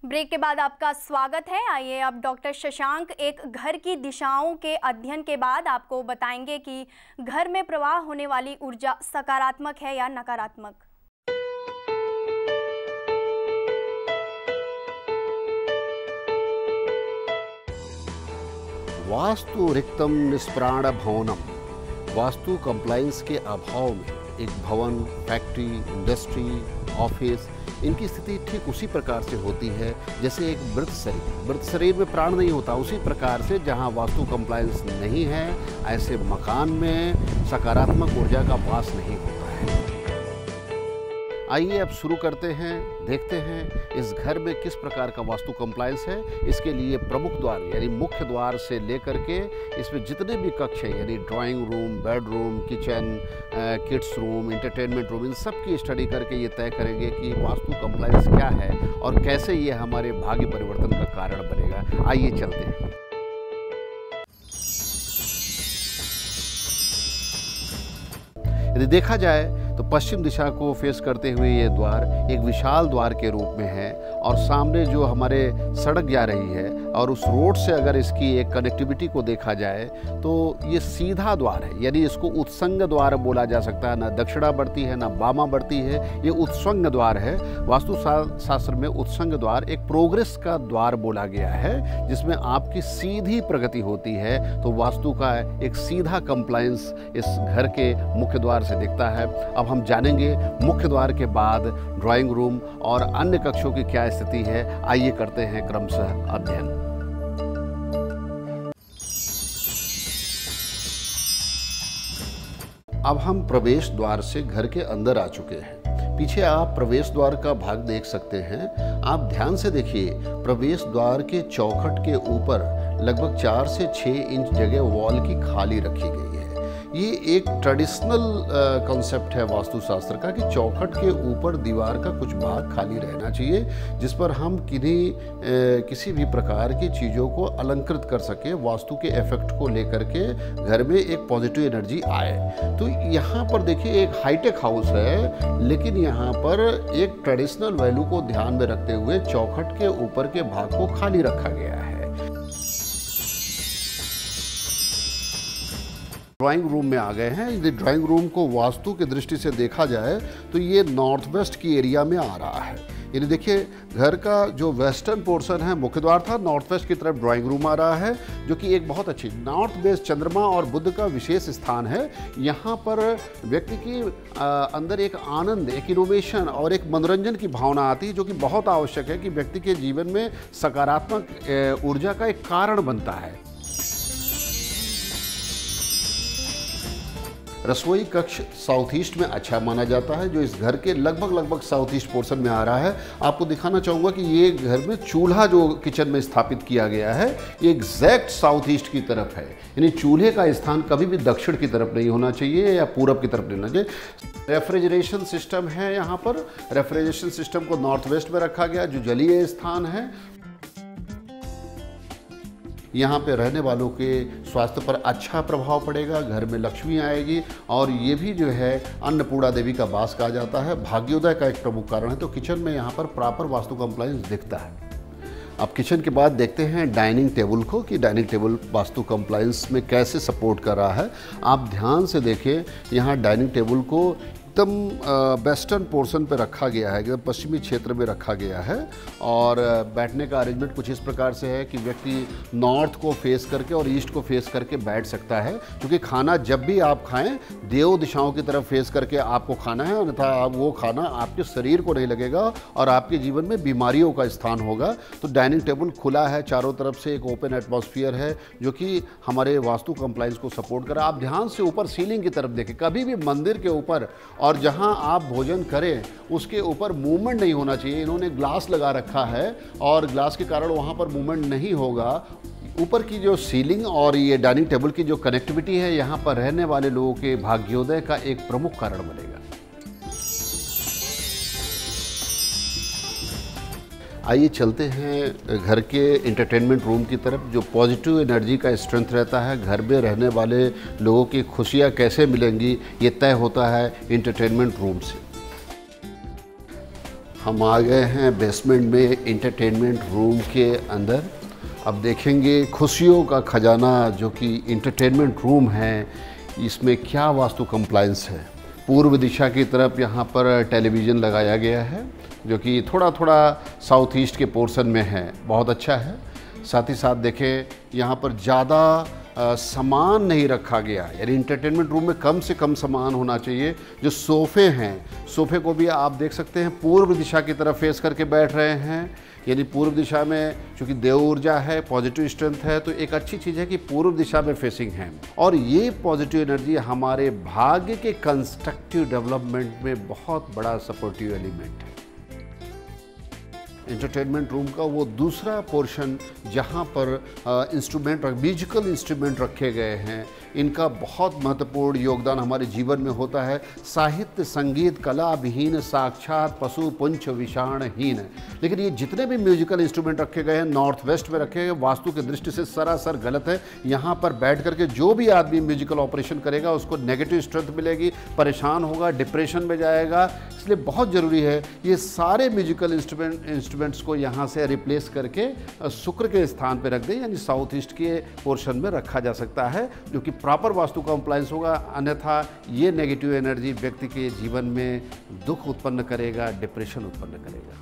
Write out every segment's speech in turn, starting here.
Break के बाद आपका स्वागत है। आइए अब डॉक्टर शशांक एक घर की दिशाओं के अध्ययन के बाद आपको बताएंगे कि घर में प्रवाह होने वाली ऊर्जा सकारात्मक है या नकारात्मक। वास्तु रिक्तम निष्प्राण भवनम। वास्तु कंप्लायंस के अभाव में एक भवन, फैक्ट्री, इंडस्ट्री, ऑफिस, इनकी स्थिति ठीक उसी प्रकार से होती है जैसे एक मृत शरीर में प्राण नहीं होता। उसी प्रकार से जहां वास्तु कंप्लायंस नहीं है, ऐसे मकान में सकारात्मक ऊर्जा का वास नहीं होता है। आइए अब शुरू करते हैं, देखते हैं इस घर में किस प्रकार का वास्तु कंप्लायंस है। इसके लिए प्रमुख द्वार यानी मुख्य द्वार से लेकर के इसमें जितने भी कक्ष हैं यानी drawing room, bedroom, kitchen, kids room, entertainment room, इन सब की स्टडी करके ये तय करेंगे कि वास्तु कंप्लायंस क्या है और कैसे ये हमारे भाग्य परिवर्तन का कारण बनेगा। आइए चलते हैं। यदि देखा जाए तो पश्चिम दिशा को फेस करते हुए ये द्वार एक विशाल द्वार के रूप में है और सामने जो हमारे सड़क जा रही है और उस रोड से अगर इसकी एक कनेक्टिविटी को देखा जाए तो ये सीधा द्वार है, यानी इसको उत्संग द्वार बोला जा सकता है। ना दक्षिणा बढ़ती है ना बामा बढ़ती है, ये उत्संग द्वार है। वास्तु शास्त्र में उत्संग द्वार एक प्रोग्रेस का द्वार बोला गया है जिसमें आपकी सीधी प्रगति होती है। तो वास्तु का एक सीधा कंप्लायंस इस घर के मुख्य द्वार से दिखता है। अब हम जानेंगे मुख्य द्वार के बाद ड्राइंग रूम और अन्य कक्षों की क्या स्थिति है। आइए करते हैं क्रमशः अध्ययन। अब हम प्रवेश द्वार से घर के अंदर आ चुके हैं। पीछे आप प्रवेश द्वार का भाग देख सकते हैं। आप ध्यान से देखिए, प्रवेश द्वार के चौखट के ऊपर लगभग 4 से 6 इंच जगह वॉल की खाली रखी गई है। ये एक ट्रेडिशनल कॉन्सेप्ट है वास्तुशास्त्र का कि चौखट के ऊपर दीवार का कुछ भाग खाली रहना चाहिए जिस पर हम किसी भी प्रकार की चीज़ों को अलंकृत कर सके, वास्तु के इफेक्ट को लेकर के घर में एक पॉजिटिव एनर्जी आए। तो यहाँ पर देखिए एक हाईटेक हाउस है, लेकिन यहाँ पर एक ट्रेडिशनल वैल्यू को ध्यान में रखते हुए चौखट के ऊपर के भाग को खाली रखा गया है। ड्राइंग रूम में आ गए हैं। यदि ड्राइंग रूम को वास्तु की दृष्टि से देखा जाए तो ये नॉर्थ वेस्ट की एरिया में आ रहा है। यानी देखिए घर का जो वेस्टर्न पोर्शन है मुख्य द्वार था, नॉर्थ वेस्ट की तरफ ड्राइंग रूम आ रहा है जो कि एक बहुत अच्छी नॉर्थ वेस्ट चंद्रमा और बुध का विशेष स्थान है। यहाँ पर व्यक्ति की अंदर एक आनंद, एक इनोवेशन और एक मनोरंजन की भावना आती है जो कि बहुत आवश्यक है कि व्यक्ति के जीवन में सकारात्मक ऊर्जा का एक कारण बनता है। रसोई कक्ष साउथ ईस्ट में अच्छा माना जाता है जो इस घर के लगभग साउथ ईस्ट पोर्शन में आ रहा है। आपको दिखाना चाहूँगा कि ये घर में चूल्हा जो किचन में स्थापित किया गया है ये एग्जैक्ट साउथ ईस्ट की तरफ है, यानी चूल्हे का स्थान कभी भी दक्षिण की तरफ नहीं होना चाहिए या पूरब की तरफ नहीं होना चाहिए। रेफ्रिजरेशन सिस्टम है, यहाँ पर रेफ्रिजरेशन सिस्टम को नॉर्थ वेस्ट में रखा गया जो जलीय स्थान है। यहाँ पे रहने वालों के स्वास्थ्य पर अच्छा प्रभाव पड़ेगा, घर में लक्ष्मी आएगी और ये भी जो है अन्नपूर्णा देवी का वास कहा जाता है, भाग्योदय का एक प्रमुख कारण है। तो किचन में यहाँ पर प्रॉपर वास्तु कंप्लायंस दिखता है। अब किचन के बाद देखते हैं डाइनिंग टेबल को कि डाइनिंग टेबल वास्तु कंप्लायंस में कैसे सपोर्ट कर रहा है। आप ध्यान से देखिए, यहाँ डाइनिंग टेबल को एकदम वेस्टर्न पोर्शन पे रखा गया है, एकदम पश्चिमी क्षेत्र में रखा गया है और बैठने का अरेंजमेंट कुछ इस प्रकार से है कि व्यक्ति नॉर्थ को फेस करके और ईस्ट को फेस करके बैठ सकता है, क्योंकि खाना जब भी आप खाएं देव दिशाओं की तरफ फेस करके आपको खाना है, अन्यथा वो खाना आपके शरीर को नहीं लगेगा और आपके जीवन में बीमारियों का स्थान होगा। तो डाइनिंग टेबल खुला है, चारों तरफ से एक ओपन एटमॉस्फेयर है जो कि हमारे वास्तु कंप्लायंस को सपोर्ट कर। आप ध्यान से ऊपर सीलिंग की तरफ देखें, कभी भी मंदिर के ऊपर और जहां आप भोजन करें उसके ऊपर मूवमेंट नहीं होना चाहिए। इन्होंने ग्लास लगा रखा है और ग्लास के कारण वहां पर मूवमेंट नहीं होगा। ऊपर की जो सीलिंग और ये डाइनिंग टेबल की जो कनेक्टिविटी है यहाँ पर रहने वाले लोगों के भाग्योदय का एक प्रमुख कारण बनेगा। आइए चलते हैं घर के एंटरटेनमेंट रूम की तरफ, जो पॉजिटिव एनर्जी का स्ट्रेंथ रहता है। घर में रहने वाले लोगों की खुशियाँ कैसे मिलेंगी ये तय होता है एंटरटेनमेंट रूम से। हम आ गए हैं बेसमेंट में इंटरटेनमेंट रूम के अंदर। अब देखेंगे खुशियों का खजाना जो कि इंटरटेनमेंट रूम है, इसमें क्या वास्तु कंप्लायंस है। पूर्व दिशा की तरफ यहाँ पर टेलीविज़न लगाया गया है जो कि थोड़ा थोड़ा साउथ ईस्ट के पोर्शन में है, बहुत अच्छा है। साथ ही साथ देखें यहाँ पर ज़्यादा सामान नहीं रखा गया, यानी इंटरटेनमेंट रूम में कम से कम सामान होना चाहिए। जो सोफ़े हैं, सोफ़े को भी आप देख सकते हैं पूर्व दिशा की तरफ फेस करके बैठ रहे हैं, यानी पूर्व दिशा में चूँकि देव ऊर्जा है, पॉजिटिव स्ट्रेंथ है, तो एक अच्छी चीज़ है कि पूर्व दिशा में फेसिंग है। और ये पॉजिटिव एनर्जी हमारे भाग्य के कंस्ट्रक्टिव डेवलपमेंट में बहुत बड़ा सपोर्टिव एलिमेंट है। इंटरटेनमेंट रूम का वो दूसरा पोर्शन जहाँ पर इंस्ट्रूमेंट म्यूजिकल इंस्ट्रूमेंट रखे गए हैं, इनका बहुत महत्वपूर्ण योगदान हमारे जीवन में होता है। साहित्य संगीत कला विहीन साक्षात पशु पुंछ विषाणहीन। लेकिन ये जितने भी म्यूजिकल इंस्ट्रूमेंट रखे गए हैं नॉर्थ वेस्ट में रखे गए, वास्तु की दृष्टि से सरासर गलत है। यहाँ पर बैठ करके जो भी आदमी म्यूजिकल ऑपरेशन करेगा उसको नेगेटिव स्ट्रेंथ मिलेगी, परेशान होगा, डिप्रेशन में जाएगा। इसलिए बहुत ज़रूरी है ये सारे म्यूजिकल इंस्ट्रूमेंट्स को यहाँ से रिप्लेस करके शुक्र के स्थान पर रख दें, यानी साउथ ईस्ट के पोर्शन में रखा जा सकता है, जो कि प्रॉपर वास्तु कंप्लायंस होगा। अन्यथा ये नेगेटिव एनर्जी व्यक्ति के जीवन में दुख उत्पन्न करेगा, डिप्रेशन उत्पन्न करेगा।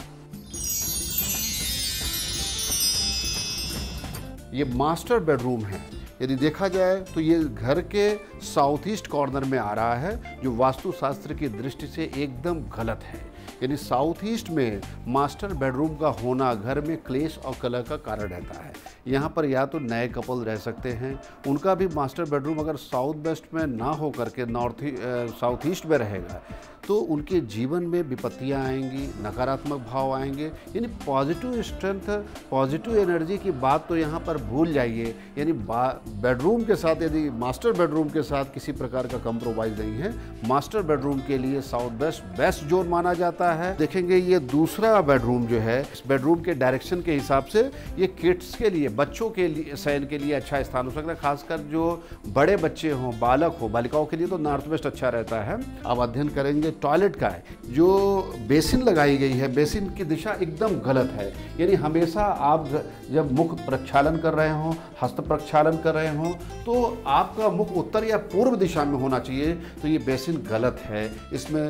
ये मास्टर बेडरूम है। यदि देखा जाए तो ये घर के साउथ ईस्ट कॉर्नर में आ रहा है, जो वास्तुशास्त्र की दृष्टि से एकदम गलत है। यानी साउथ ईस्ट में मास्टर बेडरूम का होना घर में क्लेश और कलह का कारण रहता है। यहाँ पर या तो नए कपल रह सकते हैं, उनका भी मास्टर बेडरूम अगर साउथ वेस्ट में ना हो करके साउथ ईस्ट में रहेगा तो उनके जीवन में विपत्तियाँ आएंगी, नकारात्मक भाव आएंगे। यानी पॉजिटिव स्ट्रेंथ, पॉजिटिव एनर्जी की बात तो यहाँ पर भूल जाइए। यानी बेडरूम के साथ, यदि मास्टर बेडरूम के साथ किसी प्रकार का कंप्रोमाइज़ नहीं है, मास्टर बेडरूम के लिए साउथ वेस्ट बेस्ट जोन माना जाता है। देखेंगे ये दूसरा बेडरूम जो है, इस बेडरूम के डायरेक्शन के हिसाब से ये किड्स के लिए, बच्चों के लिए, शयन के लिए अच्छा स्थान हो सकता है। खासकर जो बड़े बच्चे हों, बालक हो, बालिकाओं के लिए तो नॉर्थ वेस्ट अच्छा रहता है। अब अध्ययन करेंगे टॉयलेट का है। जो बेसिन लगाई गई है, बेसिन की दिशा एकदम गलत है। यानी हमेशा आप जब मुख प्रक्षालन कर रहे हों, हस्त प्रक्षालन कर रहे हों, तो आपका मुख उत्तर या पूर्व दिशा में होना चाहिए। तो ये बेसिन गलत है, इसमें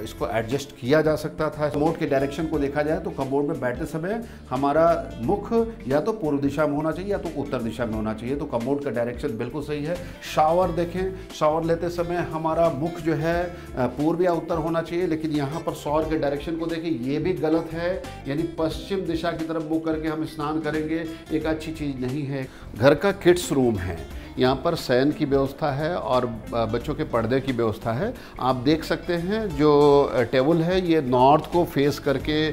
इसको एडजस्ट किया जा सकता था। कमोड के डायरेक्शन को देखा जाए तो कमोड में बैठते समय हमारा मुख या तो पूर्व दिशा में होना चाहिए या तो उत्तर दिशा में होना चाहिए। तो कमोड का डायरेक्शन बिल्कुल सही है। शावर देखें, शावर लेते समय हमारा मुख जो है पूर्व या उत्तर होना चाहिए, लेकिन यहाँ पर शावर के डायरेक्शन को देखें, ये भी गलत है। यानी पश्चिम दिशा की तरफ मुख करके हम स्नान करेंगे, एक अच्छी चीज़ नहीं है। घर का किड्स रूम है, यहाँ पर शयन की व्यवस्था है और बच्चों के पर्दे की व्यवस्था है। आप देख सकते हैं जो टेबल है ये नॉर्थ को फेस करके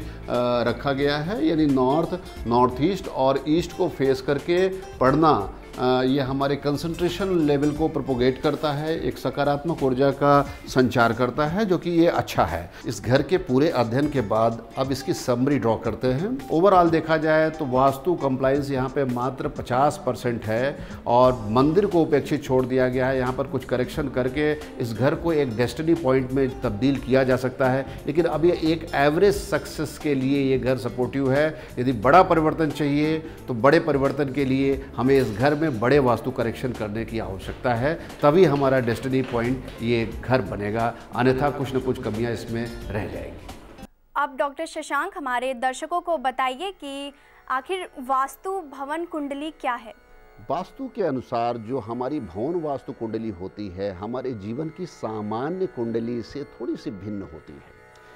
रखा गया है, यानी नॉर्थ ईस्ट और ईस्ट को फेस करके पढ़ना ये हमारे कंसंट्रेशन लेवल को प्रोपोगेट करता है, एक सकारात्मक ऊर्जा का संचार करता है, जो कि ये अच्छा है। इस घर के पूरे अध्ययन के बाद अब इसकी समरी ड्रॉ करते हैं। ओवरऑल देखा जाए तो वास्तु कंप्लायंस यहाँ पे मात्र 50% है और मंदिर को उपेक्षित छोड़ दिया गया है। यहाँ पर कुछ करेक्शन करके इस घर को एक डेस्टिनी पॉइंट में तब्दील किया जा सकता है, लेकिन अब ये एक एवरेज सक्सेस के लिए ये घर सपोर्टिव है। यदि बड़ा परिवर्तन चाहिए तो बड़े परिवर्तन के लिए हमें इस घर में बड़े वास्तु करेक्शन करने की आवश्यकता है, तभी हमारा डेस्टिनी पॉइंट ये घर बनेगा, अन्यथा कुछ न कुछ कमियां इसमें रह जाएंगी। आप डॉक्टर शशांक हमारे दर्शकों को बताइए कि आखिर वास्तु भवन कुंडली क्या है? वास्तु के अनुसार जो हमारी भवन वास्तु कुंडली होती है, हमारे जीवन की सामान्य कुंडली से थोड़ी सी भिन्न होती है।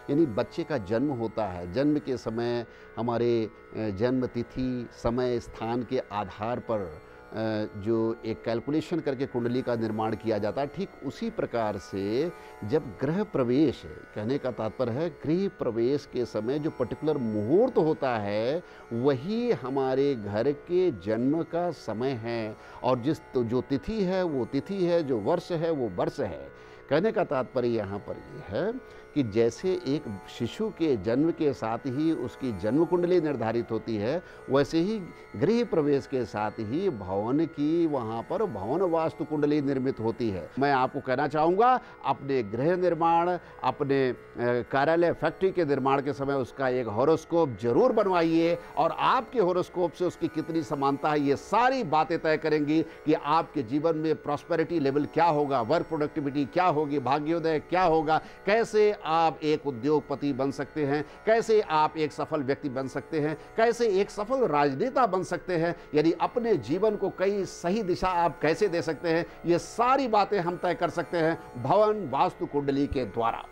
यानी बच्चे का जन्म होता है, जन्म के समय हमारे जन्म तिथि, समय, स्थान के आधार पर जो एक कैलकुलेशन करके कुंडली का निर्माण किया जाता है, ठीक उसी प्रकार से जब गृह प्रवेश, कहने का तात्पर्य है गृह प्रवेश के समय जो पर्टिकुलर मुहूर्त होता है वही हमारे घर के जन्म का समय है, और जो तिथि है वो तिथि है, जो वर्ष है वो वर्ष है। कहने का तात्पर्य यहाँ पर ये है कि जैसे एक शिशु के जन्म के साथ ही उसकी जन्म कुंडली निर्धारित होती है, वैसे ही गृह प्रवेश के साथ ही भवन की वहाँ पर भवन वास्तु कुंडली निर्मित होती है। मैं आपको कहना चाहूँगा, अपने गृह निर्माण, अपने कार्यालय, फैक्ट्री के निर्माण के समय उसका एक हॉरोस्कोप जरूर बनवाइए, और आपके हॉरोस्कोप से उसकी कितनी समानता है, ये सारी बातें तय करेंगी कि आपके जीवन में प्रॉस्पेरिटी लेवल क्या होगा, वर्क प्रोडक्टिविटी क्या होगी, भाग्योदय क्या होगा, कैसे आप एक उद्योगपति बन सकते हैं, कैसे आप एक सफल व्यक्ति बन सकते हैं, कैसे एक सफल राजनेता बन सकते हैं, यानी अपने जीवन को कई सही दिशा आप कैसे दे सकते हैं, ये सारी बातें हम तय कर सकते हैं भवन वास्तु कुंडली के द्वारा।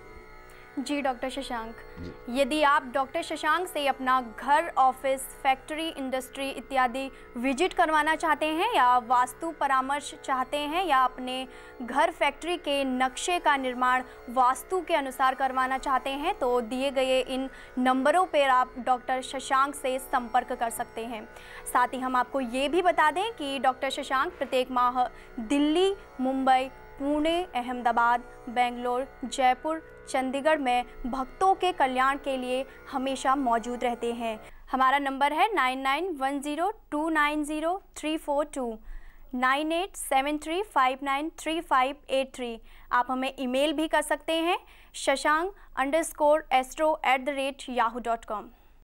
जी डॉक्टर शशांक, यदि आप डॉक्टर शशांक से अपना घर, ऑफिस, फैक्ट्री, इंडस्ट्री इत्यादि विजिट करवाना चाहते हैं, या वास्तु परामर्श चाहते हैं, या अपने घर, फैक्ट्री के नक्शे का निर्माण वास्तु के अनुसार करवाना चाहते हैं, तो दिए गए इन नंबरों पर आप डॉक्टर शशांक से संपर्क कर सकते हैं। साथ ही हम आपको ये भी बता दें कि डॉक्टर शशांक प्रत्येक माह दिल्ली, मुंबई, पुणे, अहमदाबाद, बेंगलोर, जयपुर, चंडीगढ़ में भक्तों के कल्याण के लिए हमेशा मौजूद रहते हैं। हमारा नंबर है 9910290342, 9873593583। आप हमें ईमेल भी कर सकते हैं shashank_astro@yahoo.com।